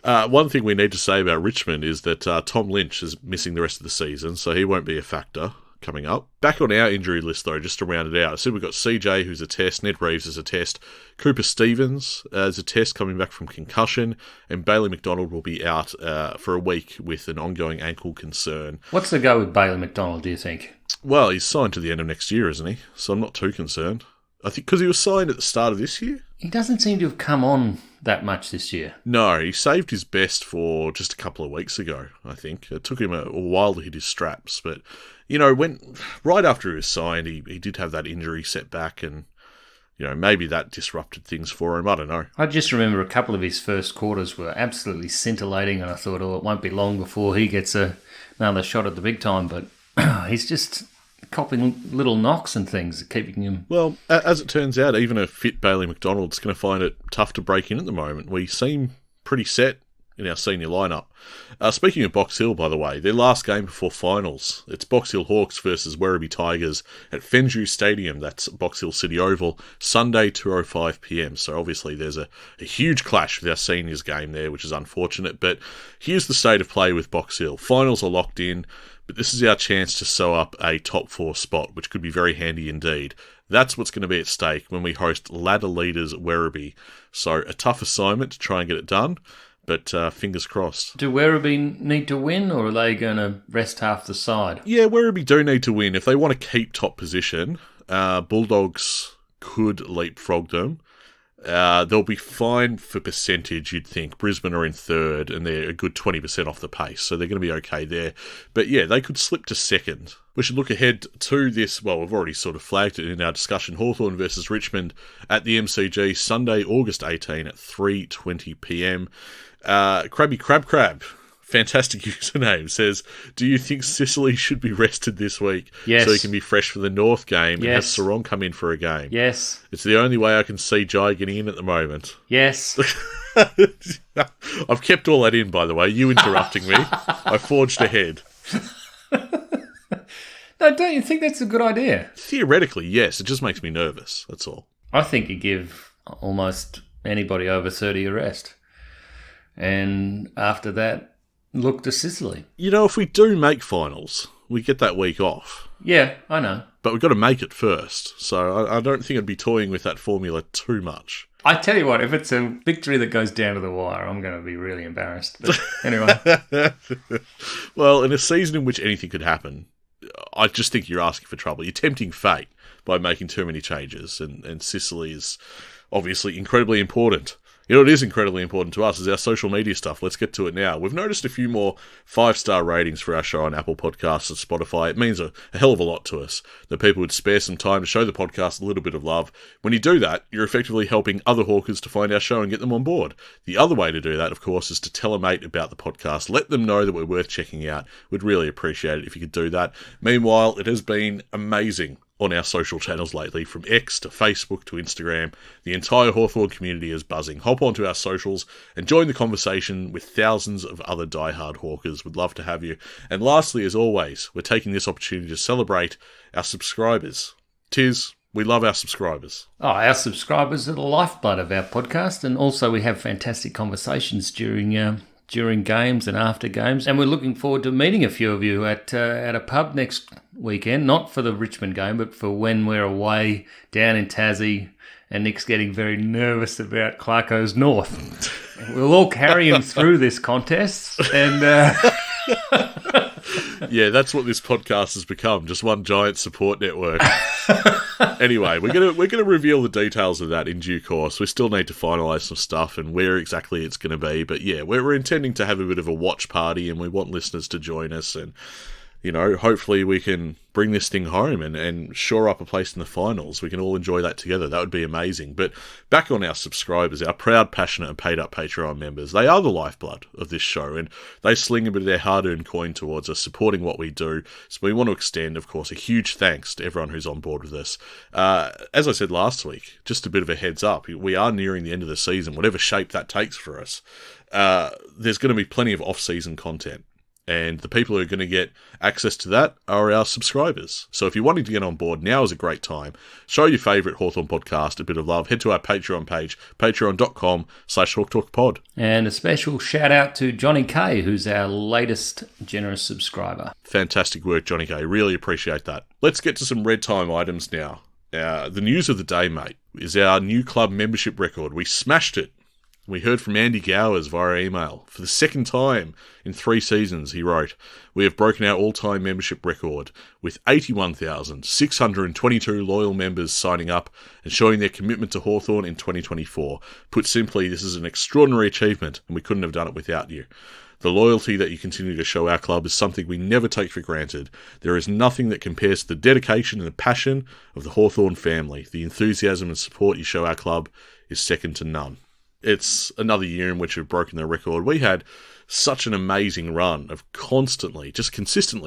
[SPEAKER 2] One thing we need to say about Richmond is that Tom Lynch is missing the rest of the season, so he won't be a factor coming up. Back on our injury list, though, just to round it out. I said we've got CJ, who's a test, Ned Reeves is a test, Cooper Stevens is a test coming back from concussion, and Bailey McDonald will be out for a week with an ongoing ankle concern.
[SPEAKER 3] What's the go with Bailey McDonald, do you think?
[SPEAKER 2] Well, he's signed to the end of next year, isn't he? So I'm not too concerned. I think because he was signed at the start of this year.
[SPEAKER 3] He doesn't seem to have come on that much this year.
[SPEAKER 2] No, he saved his best for just a couple of weeks ago, I think. It took him a while to hit his straps, but, right after he was signed, he did have that injury setback, and, maybe that disrupted things for him. I don't know.
[SPEAKER 3] I just remember a couple of his first quarters were absolutely scintillating, and I thought, it won't be long before he gets another shot at the big time, but he's just copping little knocks and things, keeping him...
[SPEAKER 2] Well, as it turns out, even a fit Bailey McDonald's going to find it tough to break in at the moment. We seem pretty set in our senior lineup. Speaking of Box Hill, by the way, their last game before finals, it's Box Hill Hawks versus Werribee Tigers at Fenju Stadium. That's Box Hill City Oval, Sunday, 2:05 p.m. So obviously there's a huge clash with our seniors game there, which is unfortunate. But here's the state of play with Box Hill. Finals are locked in, but this is our chance to sew up a top 4 spot, which could be very handy indeed. That's what's going to be at stake when we host ladder leaders Werribee. So a tough assignment to try and get it done. But fingers crossed.
[SPEAKER 3] Do Werribee need to win, or are they going to rest half the side?
[SPEAKER 2] Yeah, Werribee do need to win. If they want to keep top position, Bulldogs could leapfrog them. They'll be fine for percentage, you'd think. Brisbane are in third, and they're a good 20% off the pace, so they're going to be okay there. But yeah, they could slip to second. We should look ahead to this. Well, we've already sort of flagged it in our discussion. Hawthorn versus Richmond at the MCG, Sunday, August 18 at 3:20 p.m. Krabby Crab, fantastic username, says, do you think Sicily should be rested this week?
[SPEAKER 3] Yes.
[SPEAKER 2] So he can be fresh for the North game and have
[SPEAKER 3] Yes.
[SPEAKER 2] Sarong come in for a game?
[SPEAKER 3] Yes.
[SPEAKER 2] It's the only way I can see Jai getting in at the moment.
[SPEAKER 3] Yes.
[SPEAKER 2] I've kept all that in, by the way. You interrupting me. I forged ahead.
[SPEAKER 3] No, don't you think that's a good idea?
[SPEAKER 2] Theoretically, yes. It just makes me nervous. That's all.
[SPEAKER 3] I think you give almost anybody over 30 a rest. And after that, look to Sicily.
[SPEAKER 2] You know, if we do make finals, we get that week off.
[SPEAKER 3] Yeah, I know.
[SPEAKER 2] But we've got to make it first. So I don't think I'd be toying with that formula too much.
[SPEAKER 3] I tell you what, if it's a victory that goes down to the wire, I'm going to be really embarrassed. But anyway.
[SPEAKER 2] Well, in a season in which anything could happen, I just think you're asking for trouble. You're tempting fate by making too many changes. And Sicily is obviously incredibly important. You know, it is incredibly important to us is our social media stuff. Let's get to it now. We've noticed a few more 5-star ratings for our show on Apple Podcasts and Spotify. It means a hell of a lot to us that people would spare some time to show the podcast a little bit of love. When you do that, you're effectively helping other hawkers to find our show and get them on board. The other way to do that, of course, is to tell a mate about the podcast. Let them know that we're worth checking out. We'd really appreciate it if you could do that. Meanwhile, it has been amazing on our social channels lately, from X to Facebook to Instagram. The entire Hawthorn community is buzzing. Hop onto our socials and join the conversation with thousands of other diehard hawkers. We'd love to have you. And lastly, as always, we're taking this opportunity to celebrate our subscribers. Tiz, we love our subscribers.
[SPEAKER 3] Oh, our subscribers are the lifeblood of our podcast, and also we have fantastic conversations during games and after games. And we're looking forward to meeting a few of you at a pub next weekend, not for the Richmond game, but for when we're away down in Tassie and Nick's getting very nervous about Clarko's North. We'll all carry him through this contest. And
[SPEAKER 2] yeah, that's what this podcast has become, just one giant support network. Anyway, we're gonna reveal the details of that in due course. We still need to finalise some stuff and where exactly it's going to be. But yeah, we're intending to have a bit of a watch party, and we want listeners to join us. And you know, hopefully we can bring this thing home and shore up a place in the finals. We can all enjoy that together. That would be amazing. But back on our subscribers, our proud, passionate and paid-up Patreon members. They are the lifeblood of this show, and they sling a bit of their hard-earned coin towards us, supporting what we do. So we want to extend, of course, a huge thanks to everyone who's on board with us. As I said last week, just a bit of a heads up, we are nearing the end of the season, whatever shape that takes for us. There's going to be plenty of off-season content. And the people who are going to get access to that are our subscribers. So if you're wanting to get on board, now is a great time. Show your favourite Hawthorn podcast a bit of love. Head to our Patreon page, patreon.com/HawkTalkPod.
[SPEAKER 3] And a special shout out to Johnny K, who's our latest generous subscriber.
[SPEAKER 2] Fantastic work, Johnny K. Really appreciate that. Let's get to some red time items now. The news of the day, mate, is our new club membership record. We smashed it. We heard from Andy Gowers via email. For the second time in 3 seasons, he wrote, we have broken our all-time membership record with 81,622 loyal members signing up and showing their commitment to Hawthorn in 2024. Put simply, this is an extraordinary achievement, and we couldn't have done it without you. The loyalty that you continue to show our club is something we never take for granted. There is nothing that compares to the dedication and the passion of the Hawthorn family. The enthusiasm and support you show our club is second to none. It's another year in which we've broken the record. We had such an amazing run of consistently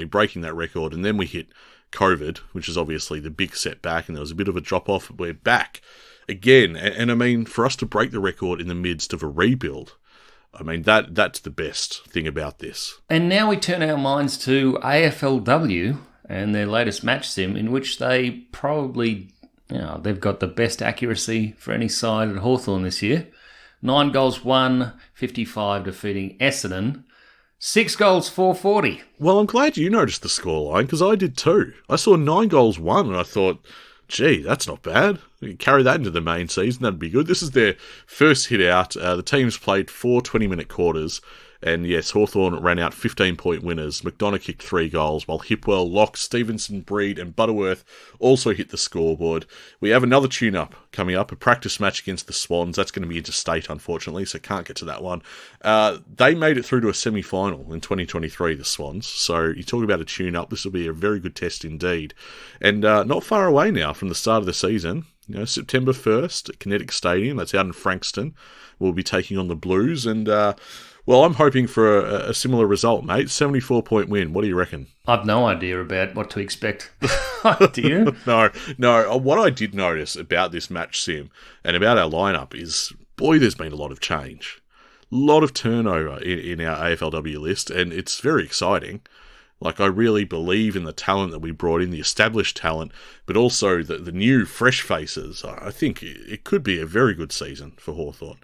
[SPEAKER 2] breaking that record, and then we hit COVID, which is obviously the big setback, and there was a bit of a drop-off. We're back again, and I mean, for us to break the record in the midst of a rebuild, I mean, that's the best thing about this.
[SPEAKER 3] And now we turn our minds to AFLW and their latest match sim, in which they probably, they've got the best accuracy for any side at Hawthorn this year. 9 goals, 155 defeating Essendon. 6 goals, 440.
[SPEAKER 2] Well, I'm glad you noticed the scoreline, because I did too. I saw 9 goals, 1, and I thought, gee, that's not bad. You can carry that into the main season, that'd be good. This is their first hit out. The teams played 4 20-minute quarters, and yes, Hawthorn ran out 15-point winners. McDonough kicked 3 goals, while Hipwell, Locke, Stevenson, Breed, and Butterworth also hit the scoreboard. We have another tune-up coming up, a practice match against the Swans. That's going to be interstate, unfortunately, so can't get to that one. They made it through to a semi-final in 2023, the Swans, so you talk about a tune-up. This will be a very good test indeed. And not far away now from the start of the season. September 1st at Kinetic Stadium, that's out in Frankston. We'll be taking on the Blues, and well, I'm hoping for a similar result, mate. 74-point win. What do you reckon?
[SPEAKER 3] I've no idea about what to expect. Do you?
[SPEAKER 2] No. What I did notice about this match sim and about our lineup is, boy, there's been a lot of change. A lot of turnover in our AFLW list, and it's very exciting. Like, I really believe in the talent that we brought in, the established talent, but also the new, fresh faces. I think it could be a very good season for Hawthorn.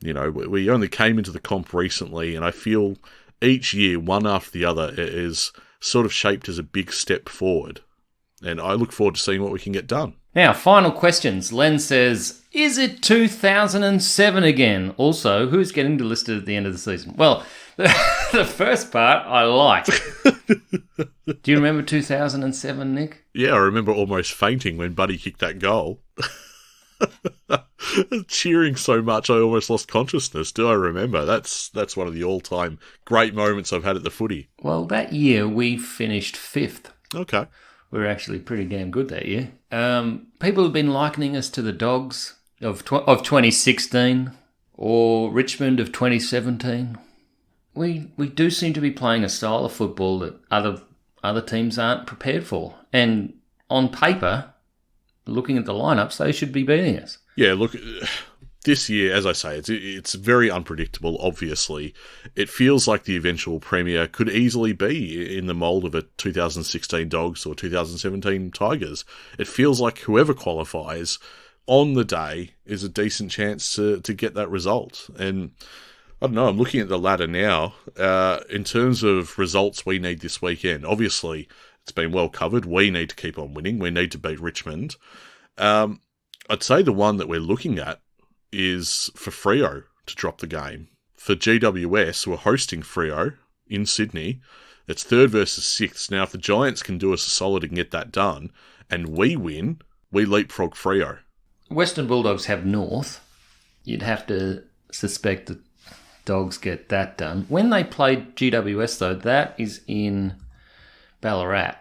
[SPEAKER 2] We only came into the comp recently, and I feel each year, one after the other, is sort of shaped as a big step forward. And I look forward to seeing what we can get done.
[SPEAKER 3] Now, final questions. Len says, is it 2007 again? Also, who's getting delisted at the end of the season? Well, the first part I like. Do you remember 2007, Nick?
[SPEAKER 2] Yeah, I remember almost fainting when Buddy kicked that goal. Cheering so much I almost lost consciousness. Do I remember? That's one of the all-time great moments I've had at the footy.
[SPEAKER 3] Well, that year we finished 5th.
[SPEAKER 2] Okay.
[SPEAKER 3] We were actually pretty damn good that year. People have been likening us to the Dogs of 2016 or Richmond of 2017. We do seem to be playing a style of football that other teams aren't prepared for. And on paper, looking at the lineups, they should be beating us.
[SPEAKER 2] Yeah, look, this year, as I say, it's very unpredictable, obviously. It feels like the eventual premier could easily be in the mould of a 2016 Dogs or 2017 Tigers. It feels like whoever qualifies on the day is a decent chance to get that result. And I don't know, I'm looking at the ladder now. In terms of results we need this weekend, obviously it's been well covered. We need to keep on winning. We need to beat Richmond. I'd say the one that we're looking at is for Freo to drop the game. For GWS, who are hosting Freo in Sydney, it's 3rd versus 6th. Now, if the Giants can do us a solid and get that done, and we win, we leapfrog Freo.
[SPEAKER 3] Western Bulldogs have North. You'd have to suspect that Dogs get that done. When they played GWS, though, that is in Ballarat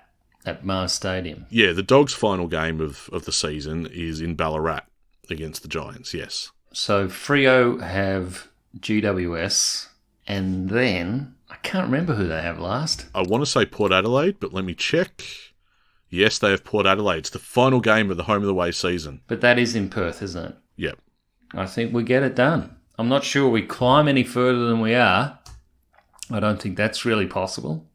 [SPEAKER 3] at Mars Stadium.
[SPEAKER 2] Yeah, the Dogs' final game of the season is in Ballarat against the Giants, yes.
[SPEAKER 3] So Freo have GWS, and then I can't remember who they have last.
[SPEAKER 2] I want to say Port Adelaide, but let me check. Yes, they have Port Adelaide. It's the final game of the home of the way season.
[SPEAKER 3] But that is in Perth, isn't it?
[SPEAKER 2] Yep.
[SPEAKER 3] I think we get it done. I'm not sure we climb any further than we are. I don't think that's really possible.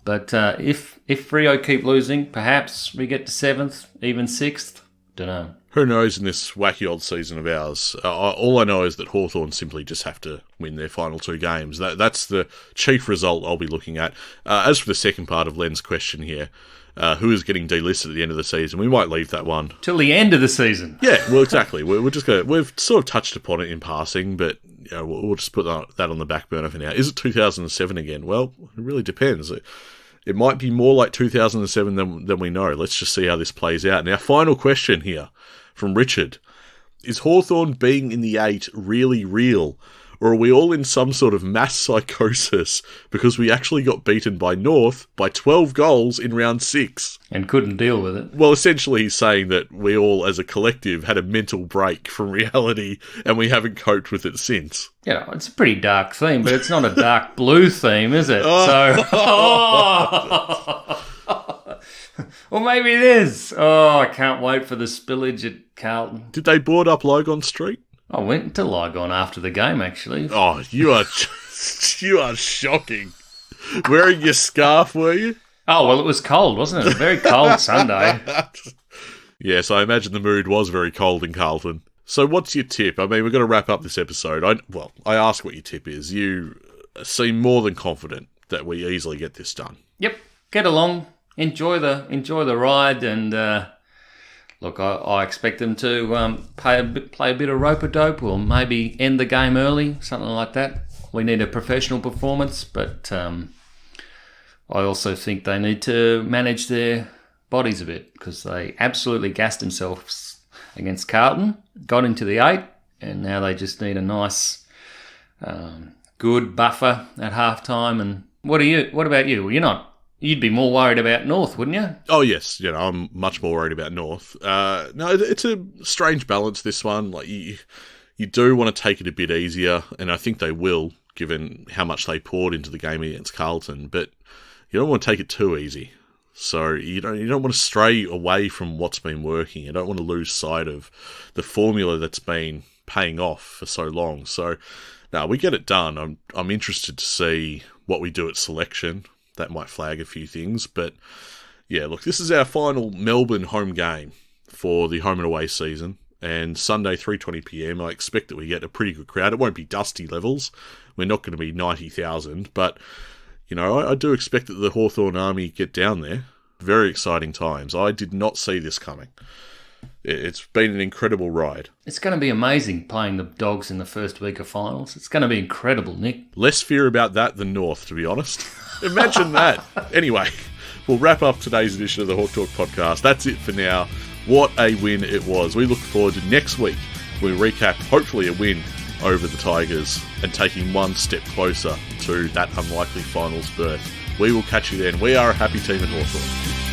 [SPEAKER 3] But if Freo keep losing, perhaps we get to 7th, even 6th. Don't know.
[SPEAKER 2] Who knows in this wacky old season of ours? All I know is that Hawthorn simply just have to win their final 2 games. That's the chief result I'll be looking at. As for the second part of Len's question here, who is getting delisted at the end of the season, we might leave that one
[SPEAKER 3] till the end of the season.
[SPEAKER 2] Yeah, well, exactly. We're just going. We've sort of touched upon it in passing, but we'll just put that on the back burner for now. Is it 2007 again? Well, it really depends. It might be more like 2007 than we know. Let's just see how this plays out. Now, final question here from Richard. Is Hawthorn being in the 8 really real? Or are we all in some sort of mass psychosis because we actually got beaten by North by 12 goals in round 6?
[SPEAKER 3] And couldn't deal with it.
[SPEAKER 2] Well, essentially he's saying that we all as a collective had a mental break from reality and we haven't coped with it since.
[SPEAKER 3] It's a pretty dark theme, but it's not a dark blue theme, is it? Well, maybe it is. Oh, I can't wait for the spillage at Carlton.
[SPEAKER 2] Did they board up Logon Street?
[SPEAKER 3] I went to Lygon after the game, actually.
[SPEAKER 2] Oh, you are shocking. Wearing your scarf, were you?
[SPEAKER 3] Oh, well, it was cold, wasn't it? A very cold Sunday.
[SPEAKER 2] Yes, I imagine the mood was very cold in Carlton. So what's your tip? I mean, we're going to wrap up this episode. I ask what your tip is. You seem more than confident that we easily get this done.
[SPEAKER 3] Yep. Get along, enjoy the ride, and look, I expect them to play a bit of rope-a-dope, or maybe end the game early, something like that. We need a professional performance, but I also think they need to manage their bodies a bit, because they absolutely gassed themselves against Carlton, got into the 8, and now they just need a nice, good buffer at halftime. And what about you? You'd be more worried about North, wouldn't you?
[SPEAKER 2] Oh, yes. I'm much more worried about North. No, it's a strange balance, this one. Like, you do want to take it a bit easier, and I think they will, given how much they poured into the game against Carlton, but you don't want to take it too easy. So you don't want to stray away from what's been working. You don't want to lose sight of the formula that's been paying off for so long. So, now we get it done. I'm interested to see what we do at selection. That might flag a few things, but yeah, look, this is our final Melbourne home game for the home and away season, and Sunday 3:20 PM. I expect that we get a pretty good crowd. It won't be Dusty levels. We're not going to be 90,000, but I do expect that the Hawthorn Army get down there. Very exciting times. I did not see this coming. It's been an incredible ride.
[SPEAKER 3] It's going to be amazing playing the Dogs in the first week of finals. It's going to be incredible, Nick.
[SPEAKER 2] Less fear about that than North, to be honest. Imagine that. Anyway, we'll wrap up today's edition of the Hawk Talk podcast. That's it for now. What a win it was. We look forward to next week. We recap, hopefully, a win over the Tigers and taking one step closer to that unlikely finals berth. We will catch you then. We are a happy team at Hawthorn.